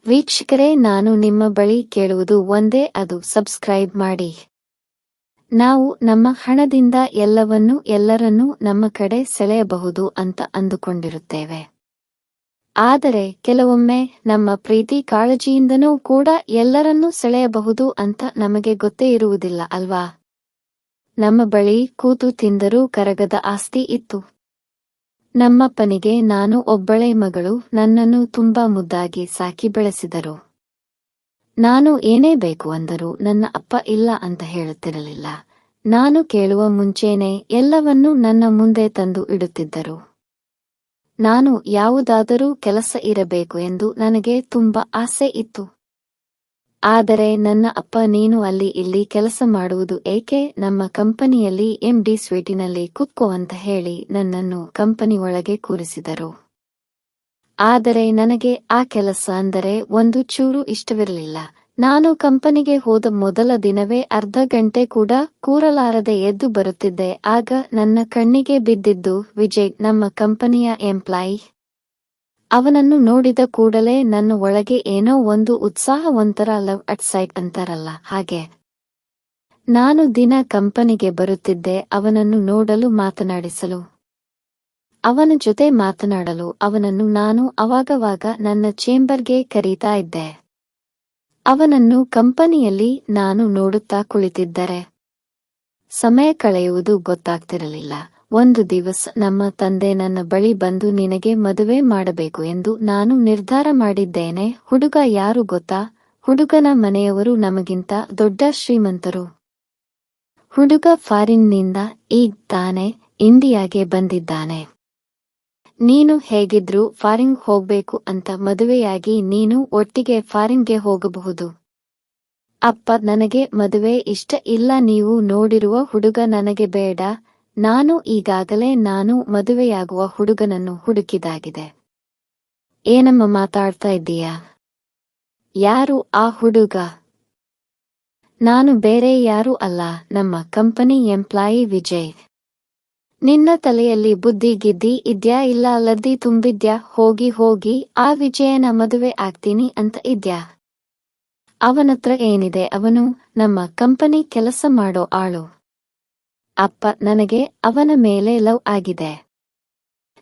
ವೀಕ್ಷಕರೇ, ನಾನು ನಿಮ್ಮ ಬಳಿ ಕೇಳುವುದು ಒಂದೇ, ಅದು ಸಬ್ಸ್ಕ್ರೈಬ್ ಮಾಡಿ. ನಾವು ನಮ್ಮ ಹಣದಿಂದ ಎಲ್ಲರನ್ನೂ ನಮ್ಮ ಕಡೆ ಸೆಳೆಯಬಹುದು ಅಂತ ಅಂದುಕೊಂಡಿರುತ್ತೇವೆ. ಆದರೆ ಕೆಲವೊಮ್ಮೆ ನಮ್ಮ ಪ್ರೀತಿ ಕಾಳಜಿಯಿಂದನೂ ಕೂಡ ಎಲ್ಲರನ್ನೂ ಸೆಳೆಯಬಹುದು ಅಂತ ನಮಗೆ ಗೊತ್ತೇ ಇರುವುದಿಲ್ಲ ಅಲ್ವಾ? ನಮ್ಮ ಬಳಿ ಕೂತು ತಿಂದರೂ ಕರಗದ ಆಸ್ತಿ ಇತ್ತು. ನಮ್ಮಪ್ಪನಿಗೆ ನಾನು ಒಬ್ಬಳೇ ಮಗಳು. ನನ್ನನ್ನು ತುಂಬಾ ಮುದ್ದಾಗಿ ಸಾಕಿ ಬೆಳೆಸಿದರು. ನಾನು ಏನೇ ಬೇಕು ಅಂದರೂ ನನ್ನ ಅಪ್ಪ ಇಲ್ಲ ಅಂತ ಹೇಳುತ್ತಿರಲಿಲ್ಲ. ನಾನು ಕೇಳುವ ಮುಂಚೇನೆ ಎಲ್ಲವನ್ನೂ ನನ್ನ ಮುಂದೆ ತಂದು ಇಡುತ್ತಿದ್ದರು. ನಾನು ಯಾವುದಾದರೂ ಕೆಲಸ ಇರಬೇಕು ಎಂದು ನನಗೆ ತುಂಬಾ ಆಸೆ ಇತ್ತು. ಆದರೆ ನನ್ನ ಅಪ್ಪ, ನೀನು ಅಲ್ಲಿ ಇಲ್ಲಿ ಕೆಲಸ ಮಾಡುವುದು ಏಕೆ? ನಮ್ಮ ಕಂಪನಿಯಲ್ಲಿ MD ಸ್ವೀಟಿನಲ್ಲಿ ಕುತ್ಕೋ ಅಂತ ಹೇಳಿ ನನ್ನನ್ನು ಕಂಪನಿ ಒಳಗೆ ಕೂರಿಸಿದರು. ಆದರೆ ನನಗೆ ಆ ಕೆಲಸ ಅಂದರೆ ಒಂದು ಚೂರು ಇಷ್ಟವಿರಲಿಲ್ಲ. ನಾನು ಕಂಪನಿಗೆ ಹೋದ ಮೊದಲ ದಿನವೇ ಅರ್ಧ ಗಂಟೆ ಕೂಡ ಕೂರಲಾರದೆ ಎದ್ದು ಬರುತ್ತಿದ್ದೆ. ಆಗ ನನ್ನ ಕಣ್ಣಿಗೆ ಬಿದ್ದಿದ್ದು ವಿಜಯ್, ನಮ್ಮ ಕಂಪನಿಯ ಎಂಪ್ಲಾಯಿ. ಅವನನ್ನು ನೋಡಿದ ಕೂಡಲೇ ನನ್ನ ಒಳಗೆ ಏನೋ ಒಂದು ಉತ್ಸಾಹ, ಒಂಥರ ಲವ್ ಅಟ್ ಸೈಟ್ ಅಂತಾರಲ್ಲ ಹಾಗೆ. ನಾನು ದಿನ ಕಂಪನಿಗೆ ಬರುತ್ತಿದ್ದೆ ಅವನನ್ನು ನೋಡಲು, ಮಾತನಾಡಿಸಲು, ಅವನ ಜೊತೆ ಮಾತನಾಡಲು. ಅವನನ್ನು ನಾನು ಅವಾಗವಾಗ ನನ್ನ ಚೇಂಬರ್ಗೆ ಕರೀತಾ ಇದ್ದೆ. ಅವನನ್ನು ಕಂಪನಿಯಲ್ಲಿ ನಾನು ನೋಡುತ್ತಾ ಕುಳಿತಿದ್ದರೆ ಸಮಯ ಕಳೆಯುವುದು ಗೊತ್ತಾಗ್ತಿರಲಿಲ್ಲ. ಒಂದು ದಿವಸ ನಮ್ಮ ತಂದೆ ನನ್ನ ಬಳಿ ಬಂದು, ನಿನಗೆ ಮದುವೆ ಮಾಡಬೇಕು ಎಂದು ನಾನು ನಿರ್ಧಾರ ಮಾಡಿದ್ದೇನೆ. ಹುಡುಗ ಯಾರು ಗೊತ್ತಾ? ಹುಡುಗನ ಮನೆಯವರು ನಮಗಿಂತ ದೊಡ್ಡ ಶ್ರೀಮಂತರು. ಹುಡುಗ ಫಾರಿನ್ನಿಂದ ಈಗ ತಾನೇ ಇಂಡಿಯಾಗೆ ಬಂದಿದ್ದಾನೆ. ನೀನು ಹೇಗಿದ್ರೂ ಫಾರಿನ್ ಹೋಗ್ಬೇಕು ಅಂತ ಮದುವೆಯಾಗಿ ನೀನು ಒಟ್ಟಿಗೆ ಫಾರಿನ್ಗೆ ಹೋಗಬಹುದು. ಅಪ್ಪ, ನನಗೆ ಮದುವೆ ಇಷ್ಟ ಇಲ್ಲ. ನೀವು ನೋಡಿರುವ ಹುಡುಗ ನನಗೆ ಬೇಡ. ನಾನು ಈಗಾಗಲೇ ನಾನು ಮದುವೆಯಾಗುವ ಹುಡುಗನನ್ನು ಹುಡುಕಿದಾಗಿದೆ. ಏನಮ್ಮ ಮಾತಾಡ್ತಾ ಇದ್ದೀಯಾ? ಯಾರು ಆ ಹುಡುಗ? ನಾನು ಬೇರೆ ಯಾರೂ ಅಲ್ಲ, ನಮ್ಮ ಕಂಪನಿ ಎಂಪ್ಲಾಯಿ ವಿಜಯ್. ನಿನ್ನ ತಲೆಯಲ್ಲಿ ಬುದ್ಧಿ ಗಿದ್ದಿ ಇದ್ಯಾ? ಇಲ್ಲ ಲದ್ದಿ ತುಂಬಿದ್ಯಾ? ಹೋಗಿ ಆ ವಿಜಯನ ಮದುವೆ ಆಗ್ತೀನಿ ಅಂತ ಇದ್ಯಾ? ಅವನತ್ರ ಏನಿದೆ? ಅವನು ನಮ್ಮ ಕಂಪನಿ ಕೆಲಸ ಮಾಡೋ ಆಳು. ಅಪ್ಪ, ನನಗೆ ಅವನ ಮೇಲೆ ಲವ್ ಆಗಿದೆ.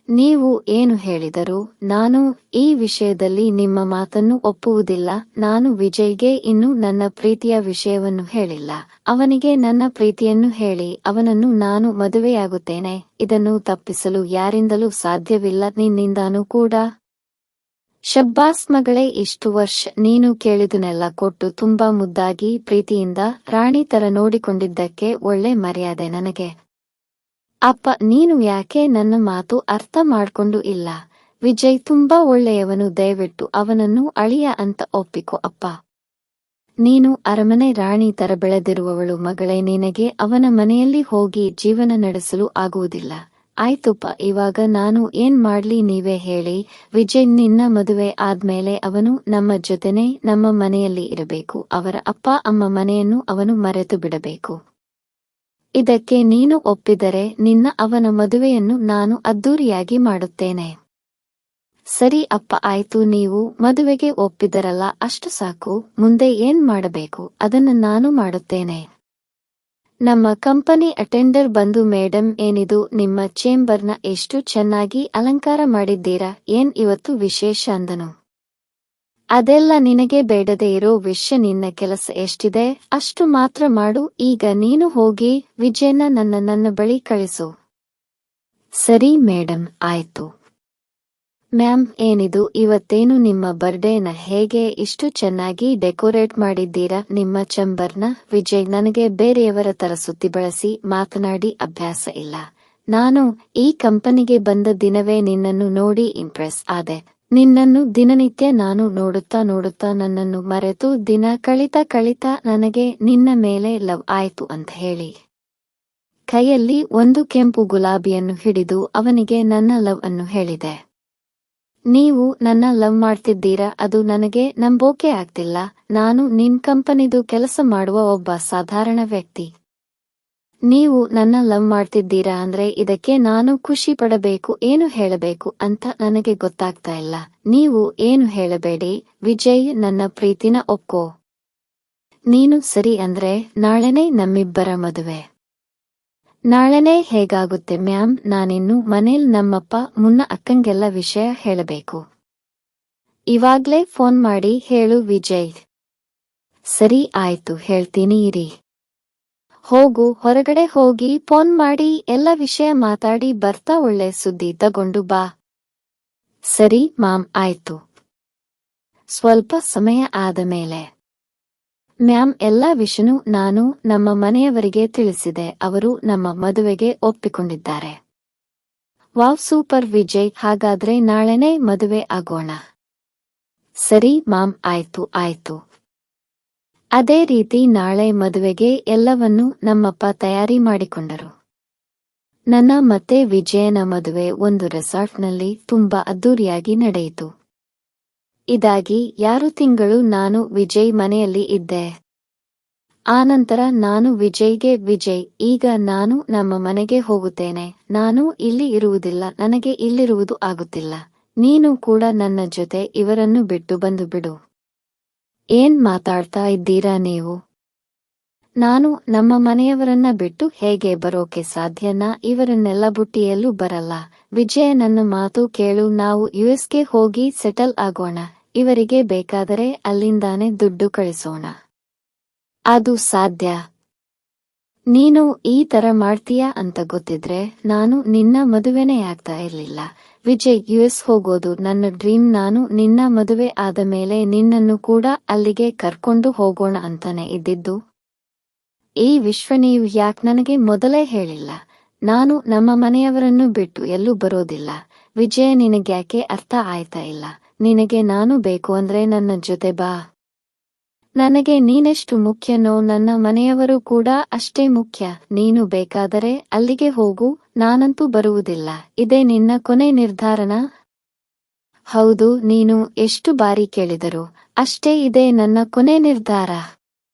ನೀವು ಏನು ಹೇಳಿದರೂ ನಾನು ಈ ವಿಷಯದಲ್ಲಿ ನಿಮ್ಮ ಮಾತನ್ನು ಒಪ್ಪುವುದಿಲ್ಲ. ನಾನು ವಿಜಯ್ಗೆ ಇನ್ನೂ ನನ್ನ ಪ್ರೀತಿಯ ವಿಷಯವನ್ನು ಹೇಳಿಲ್ಲ. ಅವನಿಗೆ ನನ್ನ ಪ್ರೀತಿಯನ್ನು ಹೇಳಿ ಅವನನ್ನು ನಾನು ಮದುವೆಯಾಗುತ್ತೇನೆ. ಇದನ್ನು ತಪ್ಪಿಸಲು ಯಾರಿಂದಲೂ ಸಾಧ್ಯವಿಲ್ಲ, ನಿನ್ನಿಂದಾನೂ ಕೂಡ. ಶಬ್ಬಾಸ್ ಮಗಳೇ, ಇಷ್ಟು ವರ್ಷ ನೀನು ಕೇಳಿದುನೆಲ್ಲ ಕೊಟ್ಟು ತುಂಬಾ ಮುದ್ದಾಗಿ ಪ್ರೀತಿಯಿಂದ ರಾಣಿ ತರ ನೋಡಿಕೊಂಡಿದ್ದಕ್ಕೆ ಒಳ್ಳೆ ಮರ್ಯಾದೆ ನನಗೆ. ಅಪ್ಪ, ನೀನು ಯಾಕೆ ನನ್ನ ಮಾತು ಅರ್ಥ ಮಾಡ್ಕೊಂಡು ಇಲ್ಲ? ವಿಜಯ್ ತುಂಬಾ ಒಳ್ಳೆಯವನು. ದಯವಿಟ್ಟು ಅವನನ್ನು ಅಳಿಯ ಅಂತ ಒಪ್ಪಿಕೋ ಅಪ್ಪ. ನೀನು ಅರಮನೆ ರಾಣಿ ತರ ಬೆಳೆದಿರುವವಳು ಮಗಳೇ. ನಿನಗೆ ಅವನ ಮನೆಯಲ್ಲಿ ಹೋಗಿ ಜೀವನ ನಡೆಸಲು ಆಗುವುದಿಲ್ಲ. ಆಯ್ತುಪ್ಪ, ಇವಾಗ ನಾನು ಏನ್ ಮಾಡ್ಲಿ ನೀವೇ ಹೇಳಿ. ವಿಜಯ್, ನಿನ್ನ ಮದುವೆ ಆದ್ಮೇಲೆ ಅವನು ನಮ್ಮ ಜೊತೆನೆ ನಮ್ಮ ಮನೆಯಲ್ಲಿ ಇರಬೇಕು. ಅವರ ಅಪ್ಪ ಅಮ್ಮ ಮನೆಯನ್ನು ಅವನು ಮರೆತು ಬಿಡಬೇಕು. ಇದಕ್ಕೆ ನೀನು ಒಪ್ಪಿದರೆ ಅವನ ಮದುವೆಯನ್ನು ನಾನು ಅದ್ದೂರಿಯಾಗಿ ಮಾಡುತ್ತೇನೆ. ಸರಿ ಅಪ್ಪ, ಆಯ್ತು. ನೀವು ಮದುವೆಗೆ ಒಪ್ಪಿದರಲ್ಲ, ಅಷ್ಟು ಸಾಕು. ಮುಂದೆ ಏನ್ ಮಾಡಬೇಕು ಅದನ್ನು ನಾನು ಮಾಡುತ್ತೇನೆ. ನಮ್ಮ ಕಂಪನಿ ಅಟೆಂಡರ್ ಬಂದು, ಮೇಡಮ್, ಏನಿದು ನಿಮ್ಮ ಚೇಂಬರ್ನ ಎಷ್ಟು ಚೆನ್ನಾಗಿ ಅಲಂಕಾರ ಮಾಡಿದ್ದೀರಾ? ಏನ್ ಇವತ್ತು ವಿಶೇಷ ಅಂದನು. ಅದೆಲ್ಲ ನಿನಗೆ ಬೇಡದೇ ಇರೋ ವಿಷಯ. ನಿನ್ನ ಕೆಲಸ ಎಷ್ಟಿದೆ ಅಷ್ಟು ಮಾತ್ರ ಮಾಡು. ಈಗ ನೀನು ಹೋಗಿ ವಿಜಯನ ನನ್ನ ಬಳಿ ಕಳಿಸು. ಸರಿ ಮೇಡಮ್, ಆಯ್ತು. ಮ್ಯಾಮ್, ಏನಿದು ಇವತ್ತೇನು ನಿಮ್ಮ ಬರ್ಡೇನ? ಹೇಗೆ ಇಷ್ಟು ಚೆನ್ನಾಗಿ ಡೆಕೋರೇಟ್ ಮಾಡಿದ್ದೀರಾ ನಿಮ್ಮ ಚೇಂಬರ್ನ? ವಿಜಯ್, ನನಗೆ ಬೇರೆಯವರ ತರ ಸುತ್ತಿ ಬಳಸಿ ಮಾತನಾಡಿ ಅಭ್ಯಾಸ ಇಲ್ಲ. ನಾನು ಈ ಕಂಪನಿಗೆ ಬಂದ ದಿನವೇ ನಿನ್ನನ್ನು ನೋಡಿ ಇಂಪ್ರೆಸ್ ಆದೆ. ನಿನ್ನನ್ನು ದಿನನಿತ್ಯ ನಾನು ನೋಡುತ್ತಾ ನನ್ನನ್ನು ಮರೆತು ದಿನ ಕಳಿತಾ ನನಗೆ ನಿನ್ನ ಮೇಲೆ ಲವ್ ಆಯ್ತು ಅಂತ ಹೇಳಿ ಕೈಯಲ್ಲಿ ಒಂದು ಕೆಂಪು ಗುಲಾಬಿಯನ್ನು ಹಿಡಿದು ಅವನಿಗೆ ನನ್ನ ಲವ್ ಅನ್ನು ಹೇಳಿದೆ. ನೀವು ನನ್ನ ಲವ್ ಮಾಡ್ತಿದ್ದೀರಾ? ಅದು ನನಗೆ ನಂಬೋಕೆ ಆಗ್ತಿಲ್ಲ. ನಾನು ನಿಮ್ ಕಂಪನಿದು ಕೆಲಸ ಮಾಡುವ ಒಬ್ಬ ಸಾಧಾರಣ ವ್ಯಕ್ತಿ. ನೀವು ನನ್ನ ಲವ್ ಮಾಡ್ತಿದ್ದೀರಾ ಅಂದ್ರೆ ಇದಕ್ಕೆ ನಾನು ಖುಷಿ ಪಡಬೇಕು ಏನು ಹೇಳಬೇಕು ಅಂತ ನನಗೆ ಗೊತ್ತಾಗ್ತಾ ಇಲ್ಲ. ನೀವು ಏನು ಹೇಳಬೇಡಿ ವಿಜಯ್, ನನ್ನ ಪ್ರೀತಿನ ಒಪ್ಕೋ. ನೀನು ಸರಿ ಅಂದ್ರೆ ನಾಳೆನೇ ನಮ್ಮಿಬ್ಬರ ಮದುವೆ. ನಾಳೆನೇ ಹೇಗಾಗುತ್ತೆ ಮ್ಯಾಮ್? ನಾನಿನ್ನು ಮನೇಲ್ ನಮ್ಮಪ್ಪ ಮುನ್ನ ಅಕ್ಕಂಗೆಲ್ಲ ವಿಷಯ ಹೇಳಬೇಕು. ಇವಾಗ್ಲೇ ಫೋನ್ ಮಾಡಿ ಹೇಳು ವಿಜಯ್. ಸರಿ ಆಯ್ತು, ಹೇಳ್ತೀನಿ ಇರಿ. ಹೋಗು, ಹೊರಗಡೆ ಹೋಗಿ ಫೋನ್ ಮಾಡಿ ಎಲ್ಲ ವಿಷಯ ಮಾತಾಡಿ ಬರ್ತಾ ಒಳ್ಳೆ ಸುದ್ದಿ ತಗೊಂಡು ಬಾ. ಸರಿ ಮಾಮ್, ಆಯ್ತು. ಸ್ವಲ್ಪ ಸಮಯ ಆದ ಮೇಲೆ, ಮ್ಯಾಮ್, ಎಲ್ಲ ವಿಷಯನೂ ನಾನು ನಮ್ಮ ಮನೆಯವರಿಗೆ ತಿಳಿಸಿದೆ. ಅವರು ನಮ್ಮ ಮದುವೆಗೆ ಒಪ್ಪಿಕೊಂಡಿದ್ದಾರೆ. ವಾವ್, ಸೂಪರ್ ವಿಜಯ್, ಹಾಗಾದ್ರೆ ನಾಳೆನೇ ಮದುವೆ ಆಗೋಣ. ಸರಿ ಮಾಮ್, ಆಯ್ತು ಆಯ್ತು. ಅದೇ ರೀತಿ ನಾಳೆ ಮದುವೆಗೆ ಎಲ್ಲವನ್ನೂ ನಮ್ಮಪ್ಪ ತಯಾರಿ ಮಾಡಿಕೊಂಡರು. ನನ್ನ ಮತ್ತೆ ವಿಜಯನ ಮದುವೆ ಒಂದು ರೆಸಾರ್ಟ್ನಲ್ಲಿ ತುಂಬಾ ಅದ್ದೂರಿಯಾಗಿ ನಡೆಯಿತು. ಇದಾಗಿ 6 ತಿಂಗಳು ನಾನು ವಿಜಯ್ ಮನೆಯಲ್ಲಿ ಇದ್ದೆ. ಆನಂತರ ನಾನು ವಿಜಯ್ಗೆ, ವಿಜಯ್, ಈಗ ನಾನು ನಮ್ಮ ಮನೆಗೆ ಹೋಗುತ್ತೇನೆ. ನಾನು ಇಲ್ಲಿ ಇರುವುದಿಲ್ಲ, ನನಗೆ ಇಲ್ಲಿರುವುದು ಆಗುತ್ತಿಲ್ಲ. ನೀನು ಕೂಡ ನನ್ನ ಜೊತೆ ಇವರನ್ನು ಬಿಟ್ಟು ಬಂದು ಬಿಡು. ಏನ್ ಮಾತಾಡ್ತಾ ಇದ್ದೀರಾ ನೀವು? ನಾನು ನಮ್ಮ ಮನೆಯವರನ್ನ ಬಿಟ್ಟು ಹೇಗೆ ಬರೋಕೆ ಸಾಧ್ಯನಾ? ಇವರನ್ನೆಲ್ಲ ಬುಟ್ಟಿ ಎಲ್ಲೂ ಬರಲ್ಲ. ವಿಜಯ, ನನ್ನ ಮಾತು ಕೇಳು, ನಾವು ಯುಎಸ್ಗೆ ಹೋಗಿ ಸೆಟಲ್ ಆಗೋಣ. ಇವರಿಗೆ ಬೇಕಾದರೆ ಅಲ್ಲಿಂದಾನೆ ದುಡ್ಡು ಕಳಿಸೋಣ. ಅದು ಸಾಧ್ಯ? ನೀನು ಈ ತರ ಮಾಡ್ತೀಯಾ ಅಂತ ಗೊತ್ತಿದ್ರೆ ನಾನು ನಿನ್ನ ಮದುವೆನೇ ಆಗ್ತಾ ಇರ್ಲಿಲ್ಲ. ವಿಜಯ್, ಯುಎಸ್ ಹೋಗೋದು ನನ್ನ ಡ್ರೀಮ್. ನಾನು ನಿನ್ನ ಮದುವೆ ಆದ ಮೇಲೆ ನಿನ್ನನ್ನು ಕೂಡ ಅಲ್ಲಿಗೆ ಕರ್ಕೊಂಡು ಹೋಗೋಣ ಅಂತಾನೆ ಇದ್ದಿದ್ದು. ಈ ವಿಶ್ವ, ನೀವು ಯಾಕ್ ನನಗೆ ಮೊದಲೇ ಹೇಳಿಲ್ಲ? ನಾನು ನಮ್ಮ ಮನೆಯವರನ್ನು ಬಿಟ್ಟು ಎಲ್ಲೂ ಬರೋದಿಲ್ಲ. ವಿಜಯ, ನಿನಗ್ಯಾಕೆ ಅರ್ಥ ಆಯ್ತಾ ಇಲ್ಲ? ನಿನಗೆ ನಾನು ಬೇಕು ಅಂದ್ರೆ ನನ್ನ ಜೊತೆ ಬಾ. ನನಗೆ ನೀನೆಷ್ಟು ಮುಖ್ಯನೋ ನನ್ನ ಮನೆಯವರು ಕೂಡ ಅಷ್ಟೇ ಮುಖ್ಯ. ನೀನು ಬೇಕಾದರೆ ಅಲ್ಲಿಗೆ ಹೋಗು, ನಾನಂತೂ ಬರುವುದಿಲ್ಲ. ಇದೇ ನಿನ್ನ ಕೊನೆ ನಿರ್ಧಾರನಾ? ಹೌದು, ನೀನು ಎಷ್ಟು ಬಾರಿ ಕೇಳಿದರು ಅಷ್ಟೇ, ಇದೇ ನನ್ನ ಕೊನೆ ನಿರ್ಧಾರ.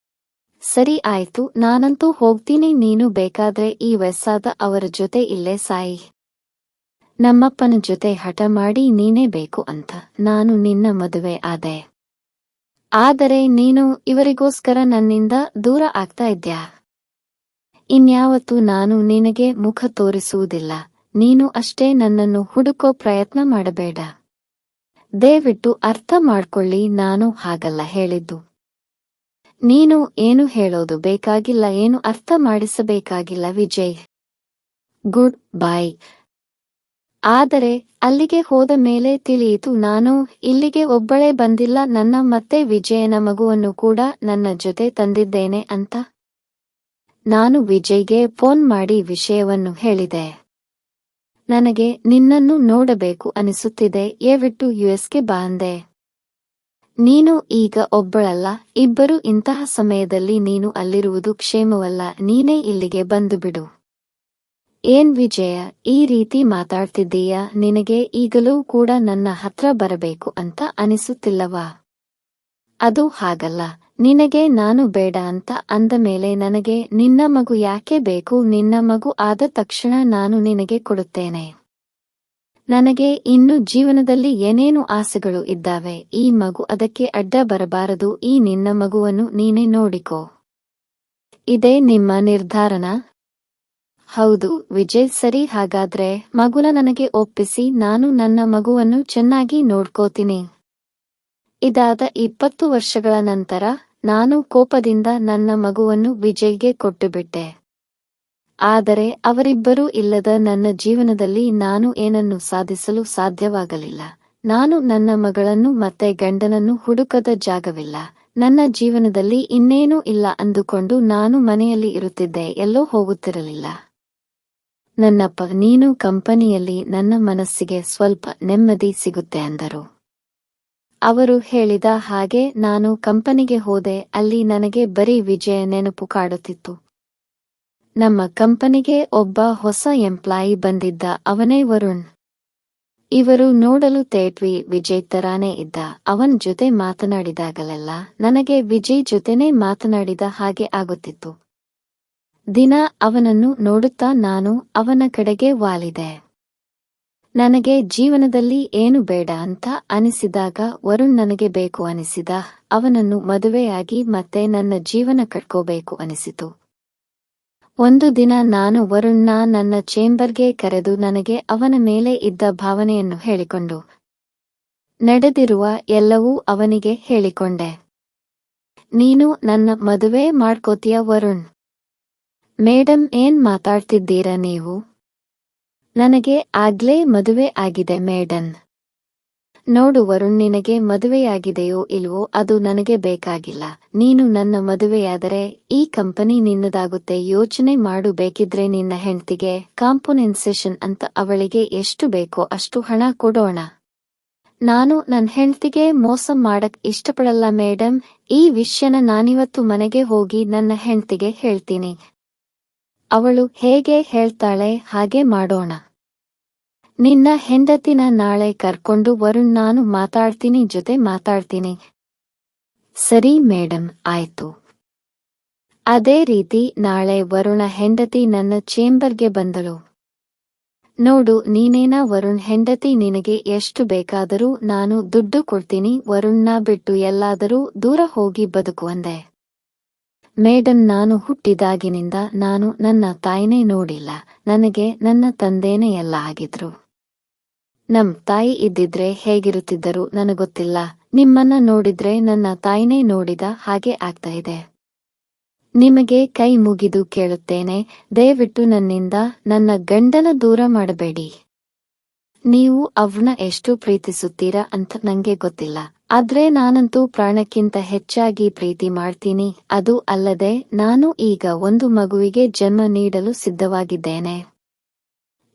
ಸರಿ ಆಯ್ತು, ನಾನಂತೂ ಹೋಗ್ತೀನಿ. ನೀನು ಬೇಕಾದ್ರೆ ಈ ವಯಸ್ಸಾದ ಅವರ ಜೊತೆ ಇಲ್ಲೇ ಸಾಯಿ. ನಮ್ಮಪ್ಪನ ಜೊತೆ ಹಠ ಮಾಡಿ ನೀನೇ ಬೇಕು ಅಂತ ನಾನು ನಿನ್ನ ಮದುವೆ ಆದೆ. ಆದರೆ ನೀನು ಇವರಿಗೋಸ್ಕರ ನನ್ನಿಂದ ದೂರ ಆಗ್ತಾ ಇದ್ಯಾ? ಇನ್ಯಾವತ್ತೂ ನಾನು ನಿನಗೆ ಮುಖ ತೋರಿಸುವುದಿಲ್ಲ. ನೀನು ಅಷ್ಟೇ ನನ್ನನ್ನು ಹುಡುಕೋ ಪ್ರಯತ್ನ ಮಾಡಬೇಡ. ದಯವಿಟ್ಟು ಅರ್ಥ ಮಾಡ್ಕೊಳ್ಳಿ, ನಾನು ಹಾಗಲ್ಲ ಹೇಳಿದ್ದು. ನೀನು ಏನು ಹೇಳೋದು ಬೇಕಾಗಿಲ್ಲ, ಏನು ಅರ್ಥ ಮಾಡಿಸಬೇಕಾಗಿಲ್ಲ ವಿಜಯ್. Good bye. ಆದರೆ ಅಲ್ಲಿಗೆ ಹೋದ ಮೇಲೆ ತಿಳಿಯಿತು, ನಾನು ಇಲ್ಲಿಗೆ ಒಬ್ಬಳೇ ಬಂದಿಲ್ಲ, ನನ್ನ ಮತ್ತೆ ವಿಜಯನ ಮಗುವನ್ನು ಕೂಡ ನನ್ನ ಜೊತೆ ತಂದಿದ್ದೇನೆ ಅಂತ. ನಾನು ವಿಜಯ್ಗೆ ಫೋನ್ ಮಾಡಿ ವಿಷಯವನ್ನು ಹೇಳಿದೆ. ನನಗೆ ನಿನ್ನನ್ನು ನೋಡಬೇಕು ಅನಿಸುತ್ತಿದೆ, ದಯವಿಟ್ಟು ಯುಎಸ್ಗೆ ಬಾ ಅಂದೆ. ನೀನು ಈಗ ಒಬ್ಬಳಲ್ಲ, ಇಬ್ಬರು. ಇಂತಹ ಸಮಯದಲ್ಲಿ ನೀನು ಅಲ್ಲಿರುವುದು ಕ್ಷೇಮವಲ್ಲ. ನೀನೇ ಇಲ್ಲಿಗೆ ಬಂದು ಬಿಡು. ಏನ್ ವಿಜಯ, ಈ ರೀತಿ ಮಾತಾಡ್ತಿದ್ದೀಯಾ? ನಿನಗೆ ಈಗಲೂ ಕೂಡ ನನ್ನ ಹತ್ರ ಬರಬೇಕು ಅಂತ ಅನಿಸುತ್ತಿಲ್ಲವಾ? ಅದು ಹಾಗಲ್ಲ. ನಿನಗೆ ನಾನು ಬೇಡ ಅಂತ ಅಂದ ಮೇಲೆ ನನಗೆ ನಿನ್ನ ಮಗು ಯಾಕೆ ಬೇಕು? ನಿನ್ನ ಮಗು ಆದ ತಕ್ಷಣ ನಾನು ನಿನಗೆ ಕೊಡುತ್ತೇನೆ. ನನಗೆ ಇನ್ನು ಜೀವನದಲ್ಲಿ ಏನೇನು ಆಸೆಗಳು ಇದ್ದಾವೆ. ಈ ಮಗು ಅದಕ್ಕೆ ಅಡ್ಡ ಬರಬಾರದು. ಈ ನಿನ್ನ ಮಗುವನ್ನು ನೀನೇ ನೋಡಿಕೋ. ಇದೇ ನಿಮ್ಮ ನಿರ್ಧಾರನಾ? ಹೌದು ವಿಜಯ್. ಸರಿ, ಹಾಗಾದ್ರೆ ಮಗುನ ನನಗೆ ಒಪ್ಪಿಸಿ, ನಾನು ನನ್ನ ಮಗುವನ್ನು ಚೆನ್ನಾಗಿ ನೋಡ್ಕೋತೀನಿ. ಇದಾದ 20 ವರ್ಷಗಳ ನಂತರ ನಾನು ಕೋಪದಿಂದ ನನ್ನ ಮಗುವನ್ನು ವಿಜಯ್ಗೆ ಕೊಟ್ಟುಬಿಟ್ಟೆ. ಆದರೆ ಅವರಿಬ್ಬರೂ ಇಲ್ಲದ ನನ್ನ ಜೀವನದಲ್ಲಿ ನಾನು ಏನನ್ನು ಸಾಧಿಸಲು ಸಾಧ್ಯವಾಗಲಿಲ್ಲ. ನಾನು ನನ್ನ ಮಗಳನ್ನು ಮತ್ತೆ ಗಂಡನನ್ನು ಹುಡುಕದ ಜಾಗವಿಲ್ಲ. ನನ್ನ ಜೀವನದಲ್ಲಿ ಇನ್ನೇನೂ ಇಲ್ಲ ಅಂದುಕೊಂಡು ನಾನು ಮನೆಯಲ್ಲಿ ಇರುತ್ತಿದ್ದೆ, ಎಲ್ಲೋ ಹೋಗುತ್ತಿರಲಿಲ್ಲ. ನನ್ನಪ್ಪ, ನೀನು ಕಂಪನಿಯಲ್ಲಿ ನನ್ನ ಮನಸ್ಸಿಗೆ ಸ್ವಲ್ಪ ನೆಮ್ಮದಿ ಸಿಗುತ್ತೆ ಅಂದರು. ಅವರು ಹೇಳಿದ ಹಾಗೆ ನಾನು ಕಂಪನಿಗೆ ಹೋದೆ. ಅಲ್ಲಿ ನನಗೆ ಬರೀ ವಿಜಯ ನೆನಪು ಕಾಡುತ್ತಿತ್ತು. ನಮ್ಮ ಕಂಪನಿಗೆ ಒಬ್ಬ ಹೊಸ ಎಂಪ್ಲಾಯಿ ಬಂದಿದ್ದ, ಅವನೇ ವರುಣ್. ಇವರು ನೋಡಲು ತೇಟ್ವಿ ವಿಜಯ್ ತರಾನೇ ಇದ್ದ. ಅವನ್ ಜೊತೆ ಮಾತನಾಡಿದಾಗಲೆಲ್ಲ ನನಗೆ ವಿಜಯ್ ಜೊತೆನೇ ಮಾತನಾಡಿದ ಹಾಗೆ ಆಗುತ್ತಿತ್ತು. ದಿನ ಅವನನ್ನು ನೋಡುತ್ತಾ ನಾನು ಅವನ ಕಡೆಗೆ ವಾಲಿದೆ. ನನಗೆ ಜೀವನದಲ್ಲಿ ಏನು ಬೇಡ ಅಂತ ಅನಿಸಿದಾಗ ವರುಣ್ ನನಗೆ ಬೇಕು ಅನಿಸಿದ. ಅವನನ್ನು ಮದುವೆಯಾಗಿ ಮತ್ತೆ ನನ್ನ ಜೀವನ ಕಟ್ಕೋಬೇಕು ಅನಿಸಿತು. ಒಂದು ದಿನ ನಾನು ವರುಣ್ನ ನನ್ನ ಚೇಂಬರ್ಗೆ ಕರೆದು ನನಗೆ ಅವನ ಮೇಲೆ ಇದ್ದ ಭಾವನೆಯನ್ನು ಹೇಳಿಕೊಂಡು ನಡೆದಿರುವ ಎಲ್ಲವೂ ಅವನಿಗೆ ಹೇಳಿಕೊಂಡೆ. ನೀನು ನನ್ನ ಮದುವೆ ಮಾಡ್ಕೋತೀಯ ವರುಣ್? ಮೇಡಮ್, ಏನ್ ಮಾತಾಡ್ತಿದ್ದೀರಾ ನೀವು? ನನಗೆ ಆಗ್ಲೇ ಮದುವೆ ಆಗಿದೆ ಮೇಡನ್. ನೋಡು ವರುಣ್, ನಿನಗೆ ಮದುವೆಯಾಗಿದೆಯೋ ಇಲ್ವೋ ಅದು ನನಗೆ ಬೇಕಾಗಿಲ್ಲ. ನೀನು ನನ್ನ ಮದುವೆಯಾದರೆ ಈ ಕಂಪನಿ ನಿನ್ನದಾಗುತ್ತೆ. ಯೋಚನೆ ಮಾಡು. ಬೇಕಿದ್ರೆ ನಿನ್ನ ಹೆಂಡ್ತಿಗೆ ಕಾಂಪನ್ಸೇಷನ್ ಅಂತ ಅವಳಿಗೆ ಎಷ್ಟು ಬೇಕೋ ಅಷ್ಟು ಹಣ ಕೊಡೋಣ. ನಾನು ನನ್ನ ಹೆಂಡ್ತಿಗೆ ಮೋಸ ಮಾಡಕ್ ಇಷ್ಟಪಡಲ್ಲ ಮೇಡಮ್. ಈ ವಿಷಯನ ನಾನಿವತ್ತು ಮನೆಗೆ ಹೋಗಿ ನನ್ನ ಹೆಂಡ್ತಿಗೆ ಹೇಳ್ತೀನಿ. ಅವಳು ಹೇಗೆ ಹೇಳ್ತಾಳೆ ಹಾಗೆ ಮಾಡೋಣ. ನಿನ್ನ ಹೆಂಡತಿನ ನಾಳೆ ಕರ್ಕೊಂಡು ವರುಣ್ ನಾನು ಜೊತೆ ಮಾತಾಡ್ತೀನಿ. ಸರಿ ಮೇಡಮ್, ಆಯ್ತು. ಅದೇ ರೀತಿ ನಾಳೆ ವರುಣ ಹೆಂಡತಿ ನನ್ನ ಚೇಂಬರ್ಗೆ ಬಂದಳು. ನೋಡು ನೀನೇನಾ ವರುಣ್ ಹೆಂಡತಿ, ನಿನಗೆ ಎಷ್ಟು ಬೇಕಾದರೂ ನಾನು ದುಡ್ಡು ಕೊಡ್ತೀನಿ. ವರುಣ್ನ ಬಿಟ್ಟು ಎಲ್ಲಾದರೂ ದೂರ ಹೋಗಿ ಬದುಕು ಅಂದೆ. ಮೇಡಮ್, ನಾನು ಹುಟ್ಟಿದಾಗಿನಿಂದ ನಾನು ನನ್ನ ತಾಯಿನೇ ನೋಡಿಲ್ಲ. ನನಗೆ ನನ್ನ ತಂದೆನೇ ಎಲ್ಲ ಆಗಿದ್ರು. ನಮ್ ತಾಯಿ ಇದ್ದಿದ್ರೆ ಹೇಗಿರುತ್ತಿದ್ದರು ನನಗೊತ್ತಿಲ್ಲ. ನಿಮ್ಮನ್ನ ನೋಡಿದ್ರೆ ನನ್ನ ತಾಯಿನೇ ನೋಡಿದ ಹಾಗೆ ಆಗ್ತಾ ಇದೆ. ನಿಮಗೆ ಕೈ ಮುಗಿದು ಕೇಳುತ್ತೇನೆ, ದಯವಿಟ್ಟು ನನ್ನಿಂದ ನನ್ನ ಗಂಡನ ದೂರ ಮಾಡಬೇಡಿ. ನೀವು ಅವ್ನ ಎಷ್ಟು ಪ್ರೀತಿಸುತ್ತೀರಾ ಅಂತ ನಂಗೆ ಗೊತ್ತಿಲ್ಲ. ಆದ್ರೆ ನಾನಂತೂ ಪ್ರಾಣಕ್ಕಿಂತ ಹೆಚ್ಚಾಗಿ ಪ್ರೀತಿ ಮಾಡ್ತೀನಿ. ಅದು ಅಲ್ಲದೆ ನಾನು ಈಗ ಒಂದು ಮಗುವಿಗೆ ಜನ್ಮ ನೀಡಲು ಸಿದ್ಧವಾಗಿದ್ದೇನೆ.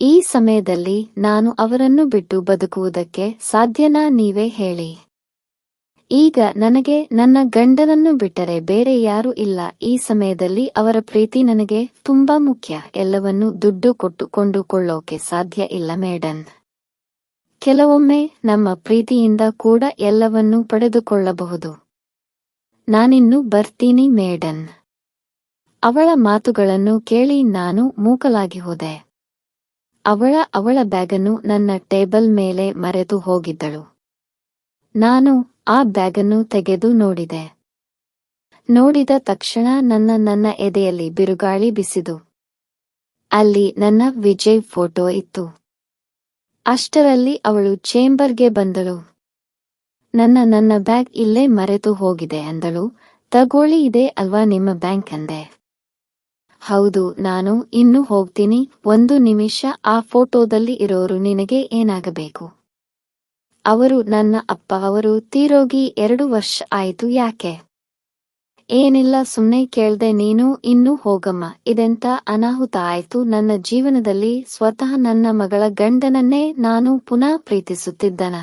ಈ ಸಮಯದಲ್ಲಿ ನಾನು ಅವರನ್ನು ಬಿಟ್ಟು ಬದುಕುವುದಕ್ಕೆ ಸಾಧ್ಯನಾ? ನೀವೇ ಹೇಳಿ. ಈಗ ನನಗೆ ನನ್ನ ಗಂಡನನ್ನು ಬಿಟ್ಟರೆ ಬೇರೆ ಯಾರೂ ಇಲ್ಲ. ಈ ಸಮಯದಲ್ಲಿ ಅವರ ಪ್ರೀತಿ ನನಗೆ ತುಂಬಾ ಮುಖ್ಯ. ಎಲ್ಲವನ್ನೂ ದುಡ್ಡು ಕೊಟ್ಟು ಕೊಂಡುಕೊಳ್ಳೋಕೆ ಸಾಧ್ಯ ಇಲ್ಲ ಮೇಡನ್. ಕೆಲವೊಮ್ಮೆ ನಮ್ಮ ಪ್ರೀತಿಯಿಂದ ಕೂಡ ಎಲ್ಲವನ್ನೂ ಪಡೆದುಕೊಳ್ಳಬಹುದು. ನಾನಿನ್ನು ಬರ್ತೀನಿ ಮೇಡನ್. ಅವಳ ಮಾತುಗಳನ್ನು ಕೇಳಿ ನಾನು ಮೂಕಲಾಗಿ ಹೋದೆ. ಅವಳ ಬ್ಯಾಗನ್ನು ನನ್ನ ಟೇಬಲ್ ಮೇಲೆ ಮರೆತು ಹೋಗಿದ್ದಳು. ನಾನು ಆ ಬ್ಯಾಗನ್ನು ತೆಗೆದು ನೋಡಿದೆ. ನೋಡಿದ ತಕ್ಷಣ ನನ್ನ ಎದೆಯಲ್ಲಿ ಬಿರುಗಾಳಿ ಬಿಸಿದು. ಅಲ್ಲಿ ನನ್ನ ವಿಜಯ್ ಫೋಟೋ ಇತ್ತು. ಅಷ್ಟರಲ್ಲಿ ಅವಳು ಚೇಂಬರ್ಗೆ ಬಂದಳು. ನನ್ನ ಬ್ಯಾಗ್ ಇಲ್ಲೇ ಮರೆತು ಹೋಗಿದೆ ಅಂದಳು. ತಗೊಳ್ಳಿ, ಇದೆ ಅಲ್ವಾ ನಿಮ್ಮ ಬ್ಯಾಂಕ್ ಅಂದೆ. ಹೌದು, ನಾನು ಇನ್ನು ಹೋಗ್ತೀನಿ. ಒಂದು ನಿಮಿಷ, ಆ ಫೋಟೋದಲ್ಲಿ ಇರೋರು ನಿನಗೆ ಏನಾಗಬೇಕು? ಅವರು ನನ್ನ ಅಪ್ಪ. ಅವರು ತೀರೋಗಿ 2 ವರ್ಷ ಆಯ್ತು. ಯಾಕೆ? ಏನಿಲ್ಲ, ಸುಮ್ನೆ ಕೇಳ್ದೆ. ನೀನು ಇನ್ನು ಹೋಗಮ್ಮ. ಇದೆಂತ ಅನಾಹುತ ಆಯ್ತು ನನ್ನ ಜೀವನದಲ್ಲಿ? ಸ್ವತಃ ನನ್ನ ಮಗಳ ಗಂಡನನ್ನೇ ನಾನು ಪುನಃ ಪ್ರೀತಿಸುತ್ತಿದ್ದನ.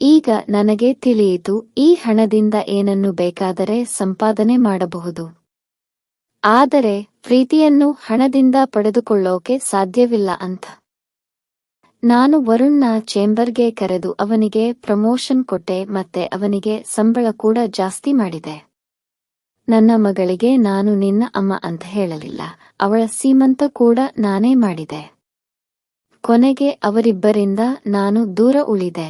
ಈಗ ನನಗೆ ತಿಳಿಯಿತು, ಈ ಹಣದಿಂದ ಏನನ್ನು ಬೇಕಾದರೆ ಸಂಪಾದನೆ ಮಾಡಬಹುದು. ಆದರೆ ಪ್ರೀತಿಯನ್ನು ಹಣದಿಂದ ಪಡೆದುಕೊಳ್ಳೋಕೆ ಸಾಧ್ಯವಿಲ್ಲ ಅಂತ. ನಾನು ವರುಣ್ನ ಚೇಂಬರ್ಗೆ ಕರೆದು ಅವನಿಗೆ ಪ್ರಮೋಷನ್ ಕೊಟ್ಟೆ. ಮತ್ತೆ ಅವನಿಗೆ ಸಂಬಳ ಕೂಡ ಜಾಸ್ತಿ ಮಾಡಿದೆ. ನನ್ನ ಮಗಳಿಗೆ ನಾನು ನಿನ್ನ ಅಮ್ಮ ಅಂತ ಹೇಳಲಿಲ್ಲ. ಅವಳ ಸೀಮಂತ ಕೂಡ ನಾನೇ ಮಾಡಿದೆ. ಕೊನೆಗೆ ಅವರಿಬ್ಬರಿಂದ ನಾನು ದೂರ ಉಳಿದೆ.